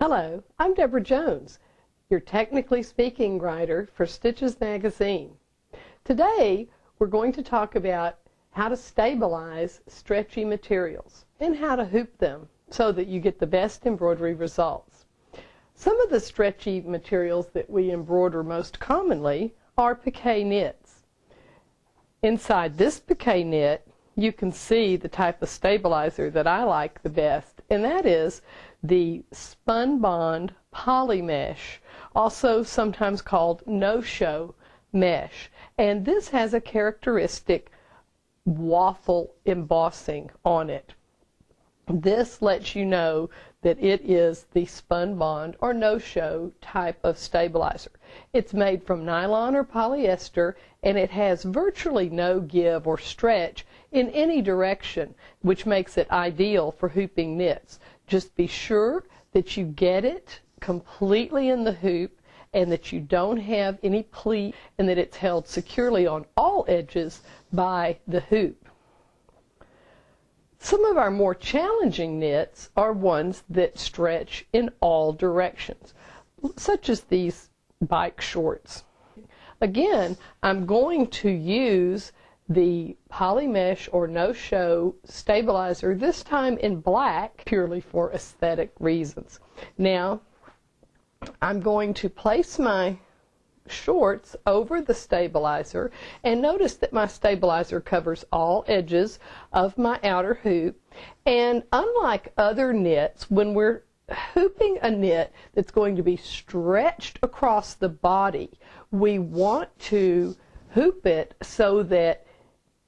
Hello, I'm Deborah Jones, your Technically Speaking writer for Stitches Magazine. Today, we're going to talk about how to stabilize stretchy materials and how to hoop them so that you get the best embroidery results. Some of the stretchy materials that we embroider most commonly are piqué knits. Inside this piqué knit, you can see the type of stabilizer that I like the best, and that is the Spunbond polymesh, also sometimes called Noshow mesh. And this has a characteristic waffle embossing on it. This lets you know that it is the Spunbond or Noshow type of stabilizer. It's made from nylon or polyester, and it has virtually no give or stretch in any direction, which makes it ideal for hooping knits. Just be sure that you get it completely in the hoop and that you don't have any pleat and that it's held securely on all edges by the hoop. Some of our more challenging knits are ones that stretch in all directions, such as these bike shorts. Again, I'm going to use the polymesh or no-show stabilizer, this time in black, purely for aesthetic reasons. Now, I'm going to place my shorts over the stabilizer, and notice that my stabilizer covers all edges of my outer hoop. And unlike other knits, when we're hooping a knit that's going to be stretched across the body, we want to hoop it so that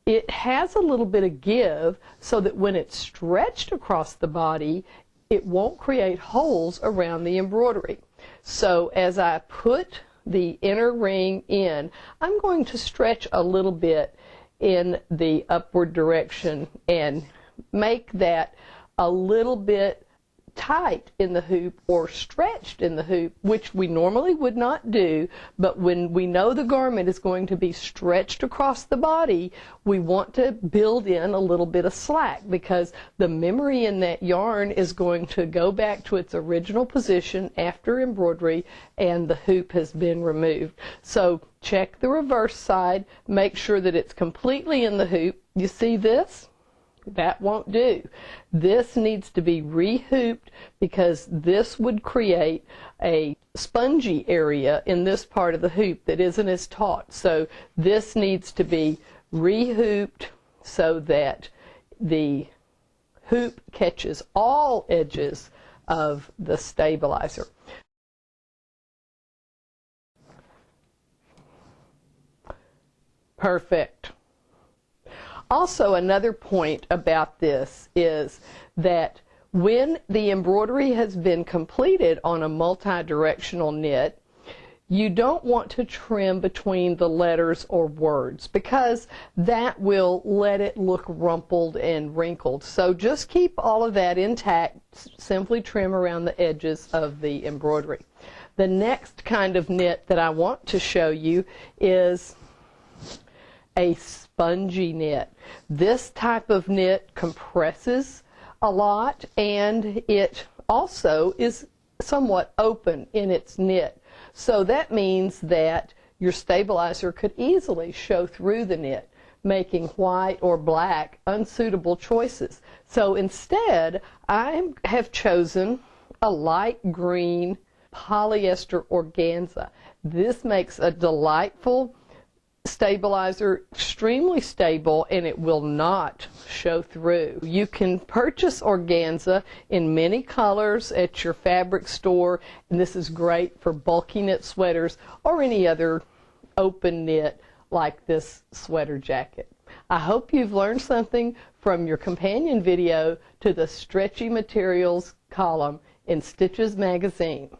it has a little bit of give, so that when it's stretched across the body, it won't create holes around the embroidery. So as I put the inner ring in, I'm going to stretch a little bit in the upward direction and make that a little bit tight in the hoop or stretched in the hoop, which we normally would not do, but when we know the garment is going to be stretched across the body, we want to build in a little bit of slack, because the memory in that yarn is going to go back to its original position after embroidery and the hoop has been removed. So check the reverse side, make sure that it's completely in the hoop. You see this? That won't do. This needs to be re-hooped, because this would create a spongy area in this part of the hoop that isn't as taut. So this needs to be re-hooped so that the hoop catches all edges of the stabilizer. Perfect. Also, another point about this is that when the embroidery has been completed on a multi-directional knit, you don't want to trim between the letters or words, because that will let it look rumpled and wrinkled. So just keep all of that intact. Simply trim around the edges of the embroidery. The next kind of knit that I want to show you is a spongy knit. This type of knit compresses a lot, and it also is somewhat open in its knit. So that means that your stabilizer could easily show through the knit, making white or black unsuitable choices. So instead, I have chosen a light green polyester organza. This makes a delightful stabilizer, extremely stable, and it will not show through. You can purchase organza in many colors at your fabric store, and this is great for bulky knit sweaters or any other open knit like this sweater jacket. I hope you've learned something from your companion video to the Stretchy Materials column in Stitches Magazine.